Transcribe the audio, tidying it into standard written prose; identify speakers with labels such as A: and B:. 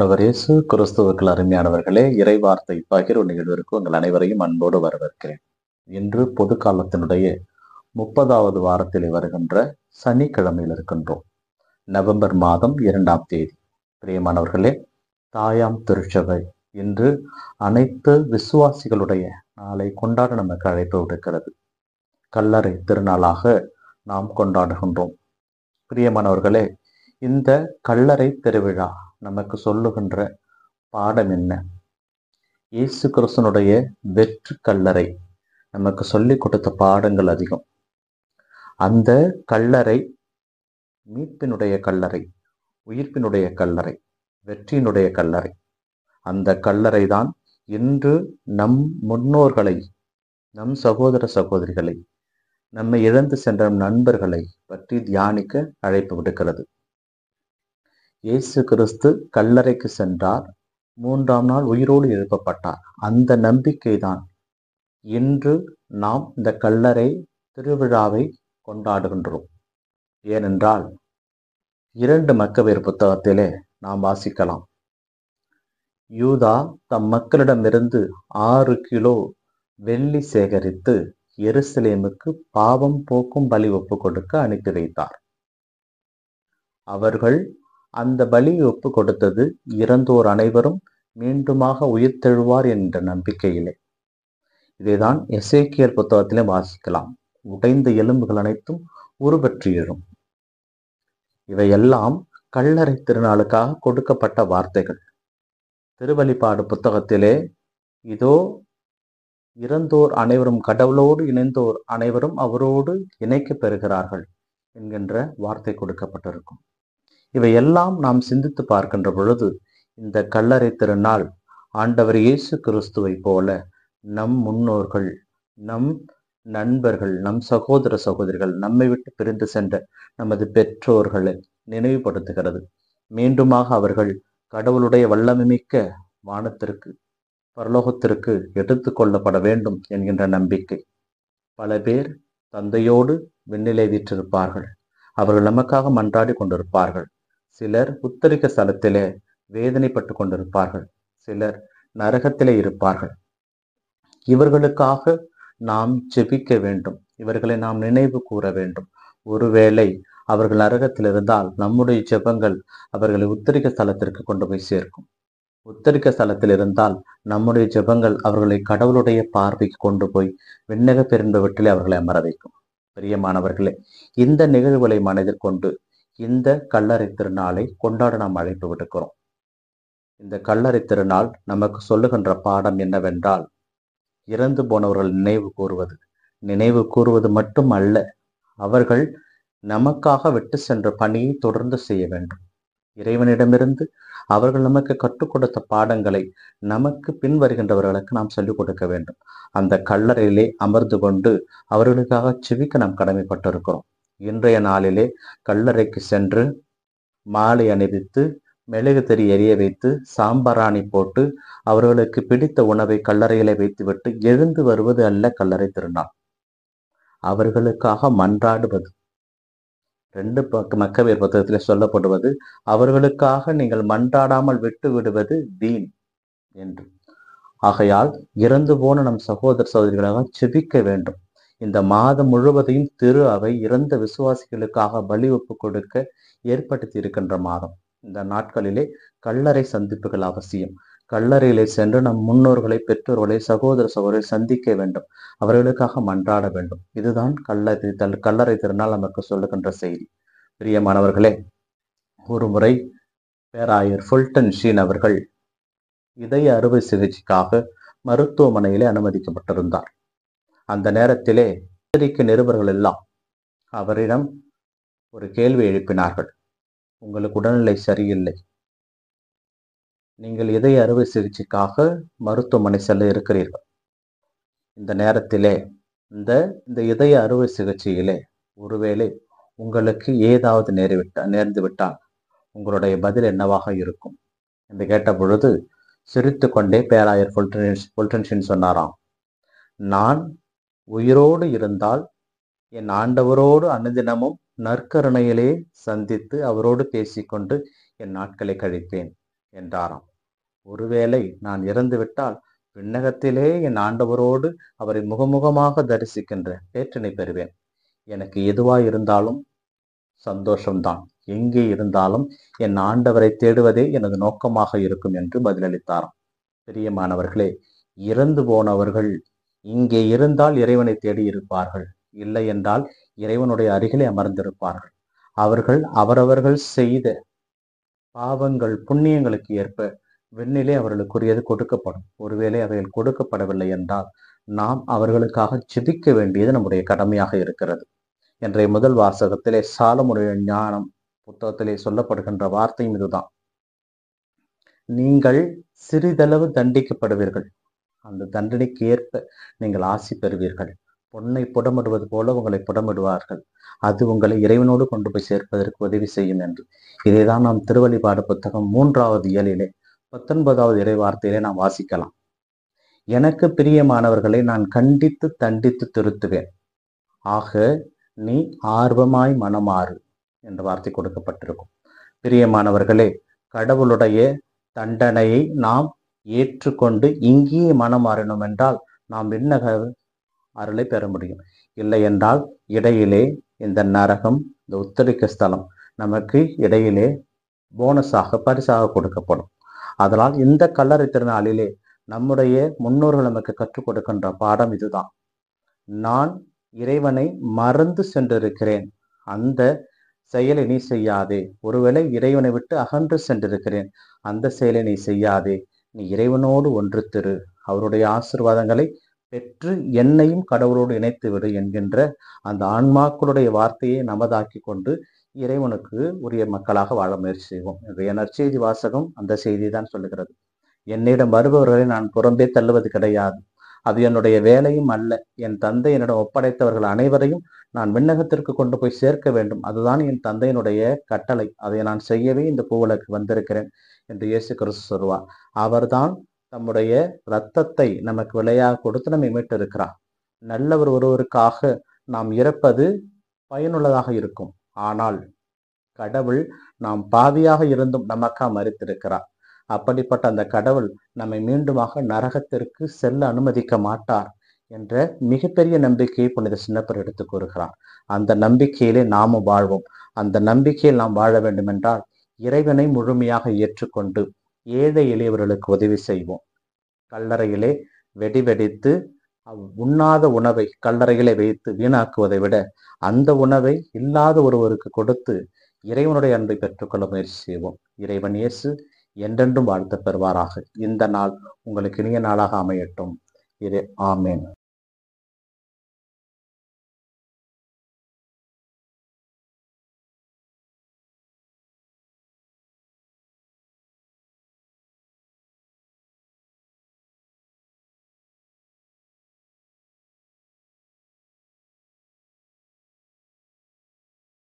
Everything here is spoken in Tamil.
A: ஆண்டவர் இயேசு கிறிஸ்துவுக்குள் அருமையானவர்களே, இறைவார்த்தை பகிர்வு நிகழ்விற்கு உங்கள் அனைவரையும் அன்போடு வரவேற்கிறேன். இன்று பொது காலத்தினுடைய 30வது வாரத்தில் வருகின்ற சனிக்கிழமையில் இருக்கின்றோம். நவம்பர் மாதம் 2ஆம் தேதி. பிரியமானவர்களே, தாயாம் திருச்சபை இன்று அனைத்து விசுவாசிகளுடைய நாளை கொண்டாட நமக்கு அழைப்பு விடுக்கிறது. கல்லறை திருநாளாக நாம் கொண்டாடுகின்றோம். பிரியமானவர்களே, இந்த கல்லறை திருவிழா நமக்கு சொல்லுகின்ற பாடம் என்ன? இயேசு கிறிஸ்துனுடைய வெற்று கல்லறை நமக்கு சொல்லிக் கொடுத்த பாடங்கள் அதிகம். அந்த கல்லறை மீட்பினுடைய கல்லறை, உயிர்ப்பினுடைய கல்லறை, வெற்றியினுடைய கல்லறை. அந்த கல்லறை தான் இன்று நம் முன்னோர்களை, நம் சகோதர சகோதரிகளை, நம்மை இழந்து சென்ற நண்பர்களை பற்றி தியானிக்க அழைப்பு விடுக்கிறது. இயேசு கிறிஸ்து கல்லறைக்கு சென்றார், 3ஆம் நாள் உயிரோடு எழுப்பப்பட்டார். அந்த நம்பிக்கை தான் இன்று நாம் இந்த கல்லறை திருவிழாவை கொண்டாடுகின்றோம். ஏனென்றால் 2 மக்கபேர் புத்தகத்திலே நாம் வாசிக்கலாம். யூதா தம் மக்களிடமிருந்து 6 கிலோ வெள்ளி சேகரித்து எருசலேமுக்கு பாவம் போக்கும் பலி ஒப்பு கொடுக்க அனுப்பி வைத்தார். அவர்கள் அந்த பலியை ஒப்பு கொடுத்தது இறந்தோர் அனைவரும் மீண்டுமாக உயிர்த்தெழுவார் என்ற நம்பிக்கையிலே. இதைதான் எசேக்கியேல் புத்தகத்திலே வாசிக்கலாம். உடைந்த எலும்புகள் அனைத்தும் உருவற்றி எழும். இவையெல்லாம் கல்லறை திருநாளுக்காக கொடுக்கப்பட்ட வார்த்தைகள். திருவழிபாடு புத்தகத்திலே இதோ இறந்தோர் அனைவரும், கடவுளோடு இணைந்தோர் அனைவரும் அவரோடு இணைக்க பெறுகிறார்கள் என்கின்ற வார்த்தை கொடுக்கப்பட்டிருக்கும். இவையெல்லாம் நாம் சிந்தித்து பார்க்கின்ற பொழுது இந்த கல்லறை திருநாள் ஆண்டவர் இயேசு கிறிஸ்துவை போல நம் முன்னோர்கள், நம் நண்பர்கள், நம் சகோதர சகோதரிகள், நம்மை விட்டு பிரிந்து சென்ற நமது பெற்றோர்களை நினைவுபடுத்துகிறது. மீண்டுமாக அவர்கள் கடவுளுடைய வல்லமை மிக்க வானத்திற்கு, பரலோகத்திற்கு எடுத்து கொள்ளப்பட வேண்டும் என்கின்ற நம்பிக்கை. பல பேர் தந்தையோடு விண்ணிலே வீற்றிருப்பார்கள். அவர்கள் நமக்காக மன்றாடி கொண்டிருப்பார்கள். சிலர் உத்தரிக்க ஸ்தலத்திலே வேதனைப்பட்டு கொண்டிருப்பார்கள். சிலர் நரகத்திலே இருப்பார்கள். இவர்களுக்காக நாம் ஜெபிக்க வேண்டும். இவர்களை நாம் நினைவு கூற வேண்டும். ஒருவேளை அவர்கள் நரகத்தில் இருந்தால் நம்முடைய ஜெபங்கள் அவர்களை உத்தரிக்க ஸ்தலத்திற்கு கொண்டு போய் சேர்க்கும். உத்தரிக்க ஸ்தலத்தில் இருந்தால் நம்முடைய ஜெபங்கள் அவர்களை கடவுளுடைய பார்வைக்கு கொண்டு போய் விண்ணக பெருந்த வீட்டிலே அவர்களை அமர வைக்கும். பிரியமானவர்களே, இந்த நிகழ்வுகளை மனதில் கொண்டு இந்த கல்லறை திருநாளை கொண்டாட நாம் அழைப்பு விடுக்கிறோம். இந்த கல்லறை திருநாள் நமக்கு சொல்லுகின்ற பாடம் என்னவென்றால், இறந்து போனவர்கள் நினைவு கூறுவது மட்டும் அல்ல, அவர்கள் நமக்காக விட்டு சென்ற பணியை தொடர்ந்து செய்ய வேண்டும். இறைவனிடமிருந்து அவர்கள் நமக்கு கற்றுக் கொடுத்த பாடங்களை நமக்கு பின் வருகின்றவர்களுக்கு நாம் சொல்லிக் கொடுக்க வேண்டும். அந்த கல்லறையிலே அமர்ந்து கொண்டு அவர்களுக்காக செபிக்க நாம் கடமைப்பட்டிருக்கிறோம். இன்றைய நாளிலே கல்லறைக்கு சென்று மாலை அணிவித்து, மெழுகு திரி எரிய வைத்து, சாம்பிராணி போட்டு அவர்களுக்கு பிடித்த உணவை கல்லறையிலே வைத்துவிட்டு எழுந்து வருவது அல்ல கல்லறை திருநாள். அவர்களுக்காக மன்றாடுவது. 2 மக்கபேர் புத்தகத்திலே சொல்லப்படுவது, அவர்களுக்காக நீங்கள் மன்றாடாமல் விட்டு விடுவது வீண் என்று. ஆகையால் இறந்து போன நம் சகோதர சகோதரிகளாக செபிக்க வேண்டும். இந்த மாதம் முழுவதையும் திரு அவை இறந்த விசுவாசிகளுக்காக பலி ஒப்பு கொடுக்க ஏற்படுத்தி இருக்கின்ற மாதம். இந்த நாட்களிலே கல்லறை சந்திப்புகள் அவசியம். கல்லறையிலே சென்று நம் முன்னோர்களை, பெற்றோர்களை, சகோதர சகோதரரை சந்திக்க வேண்டும். அவர்களுக்காக மன்றாட வேண்டும். இதுதான் கல்லறை திருநாள் நமக்கு சொல்லுகின்ற செய்தி. பிரியமானவர்களே, ஒரு முறை பேராயர் ஃபுல்டன் ஷீன் அவர்கள் இதய அறுவை சிகிச்சைக்காக மருத்துவமனையிலே அனுமதிக்கப்பட்டிருந்தார். அந்த நேரத்திலே பத்திரிகை நிருபர்கள் எல்லாம் அவரிடம் ஒரு கேள்வி எழுப்பினார்கள். உங்களுக்கு உடல்நிலை சரியில்லை, நீங்கள் இதய அறுவை சிகிச்சைக்காக மருத்துவமனை செல்ல இருக்கிறீர்கள். இந்த நேரத்திலே இந்த இதய அறுவை சிகிச்சையிலே ஒருவேளை உங்களுக்கு ஏதாவது நேர்ந்து விட்டால் உங்களுடைய பதில் என்னவாக இருக்கும் என்று கேட்ட பொழுது சிரித்து கொண்டே பேராயர் ஃபுல்டன் ஷீன் சொன்னாராம், நான் உயிரோடு இருந்தால் என் ஆண்டவரோடு அனுதினமும் நற்கருணையிலே சந்தித்து அவரோடு பேசிக்கொண்டு என் நாட்களை கழிப்பேன். என்றாராம். ஒருவேளை நான் இறந்துவிட்டால் விண்ணகத்திலே என் ஆண்டவரோடு அவரை முகமுகமாக தரிசிக்கின்ற பேற்றினை பெறுவேன். எனக்கு எதுவாய் இருந்தாலும் சந்தோஷம்தான். எங்கே இருந்தாலும் என் ஆண்டவரை தேடுவதே எனது நோக்கமாக இருக்கும் என்று பதிலளித்தாராம். பிரியமானவர்களே, இறந்து போனவர்கள் இங்கே இருந்தால் இறைவனை தேடி இருப்பார்கள், இல்லை என்றால் இறைவனுடைய அருகிலே அமர்ந்திருப்பார்கள். அவர்கள் அவரவர்கள் செய்த பாவங்கள் புண்ணியங்களுக்கு ஏற்ப விண்ணிலே அவர்களுக்குரியது கொடுக்கப்படும். ஒருவேளை அவைகள் கொடுக்கப்படவில்லை என்றால் நாம் அவர்களுக்காக ஜெபிக்க வேண்டியது நம்முடைய கடமையாக இருக்கிறது. இன்றைய முதல் வாசகத்திலே சாலமோனுடைய ஞானம் புத்தகத்திலே சொல்லப்படுகின்ற வார்த்தையும் இதுதான். நீங்கள் சிறிதளவு தண்டிக்கப்படுவீர்கள், அந்த தண்டனைக்கு ஏற்ப நீங்கள் ஆசி பெறுவீர்கள். பொன்னை புடமிடுவது போல உங்களை புடமிடுவார்கள், அது உங்களை இறைவனோடு கொண்டு போய் சேர்ப்பதற்கு உதவி செய்யும் என்று. இதைதான் நாம் திருவழிபாடு புத்தகம் 3வது இயலிலே 19வது இறை வார்த்தையிலே நாம் வாசிக்கலாம். எனக்கு பிரியமானவர்களை நான் கண்டித்து தண்டித்து திருத்துவேன், ஆக நீ ஆர்வமாய் மனமாறு என்ற வார்த்தை கொடுக்கப்பட்டிருக்கும். பிரியமானவர்களே, கடவுளுடைய தண்டனையை நாம் ஏற்றுக்கொண்டு இங்கேயே மனம் மாறினோம் என்றால் நாம் விண்ணக அருளை பெற முடியும். இல்லை என்றால் இடையிலே இந்த நரகம், இந்த உத்தரிக்க ஸ்தலம் நமக்கு இடையிலே போனஸாக பரிசாக கொடுக்கப்படும். அதனால் இந்த கல்லறை திருநாளிலே நம்முடைய முன்னோர்கள் நமக்கு கற்றுக் கொடுக்கின்ற பாடம் இதுதான். நான் இறைவனை மறந்து சென்றிருக்கிறேன், அந்த செயலை நீ செய்யாதே. ஒருவேளை இறைவனை விட்டு அகன்று சென்றிருக்கிறேன், அந்த செயலை நீ செய்யாதே. நீ இறைவனோடு ஒன்று திரு, அவருடைய ஆசீர்வாதங்களை பெற்று என்னையும் கடவுளோடு இணைத்து விடு என்கின்ற அந்த ஆன்மாக்களுடைய வார்த்தையை நமதாக்கி கொண்டு இறைவனுக்கு உரிய மக்களாக வாழ முயற்சி செய்வோம். இன்றைய நற்செய்தி வாசகம் அந்த செய்தி தான் சொல்லுகிறது. என்னிடம் வருபவர்களை நான் புறம்பே தள்ளுவது கிடையாது, அது என்னுடைய வேலையும் அல்ல. என் தந்தை என்னிடம் ஒப்படைத்தவர்கள் அனைவரையும் நான் விண்ணகத்திற்கு கொண்டு போய் சேர்க்க வேண்டும், அதுதான் என் தந்தையினுடைய கட்டளை. அதை நான் செய்யவே இந்த பூவுலகு வந்திருக்கிறேன் என்று இயேசு கிறிஸ்து சொல்வார். அவர்தான் தம்முடைய இரத்தத்தை நமக்கு விலையாக கொடுத்து நம்மை மீட்டு இருக்கிறார். நல்லவர் ஒருவருக்காக நாம் இறப்பது பயனுள்ளதாக இருக்கும். ஆனால் கடவுள் நாம் பாவியாக இருந்தும் நமக்காக மரித்திருக்கிறார். அப்படிப்பட்ட அந்த கடவுள் நம்மை மீண்டுமாக நரகத்திற்கு செல்ல அனுமதிக்க மாட்டார் என்ற மிகப்பெரிய நம்பிக்கையை புனித சின்னப்பர் எடுத்து கூறுகிறார். அந்த நம்பிக்கையிலே நாமும் வாழ்வோம். அந்த நம்பிக்கையில் நாம் வாழ வேண்டும் என்றால் இறைவனை முழுமையாக ஏற்றுக்கொண்டு ஏழை எளியவர்களுக்கு உதவி செய்வோம். கல்லறையிலே வெடி வெடித்து உண்ணாத உணவை கல்லறையிலே வைத்து வீணாக்குவதை விட அந்த உணவை இல்லாத ஒருவருக்கு கொடுத்து இறைவனுடைய அன்பை பெற்றுக்கொள்ள முயற்சி செய்வோம். இறைவன் இயேசு என்றென்றும் வாழ்த்து பெறுவாராக. இந்த நாள் உங்களுக்கு இனிய நாளாக அமையட்டும். ஆமேன்.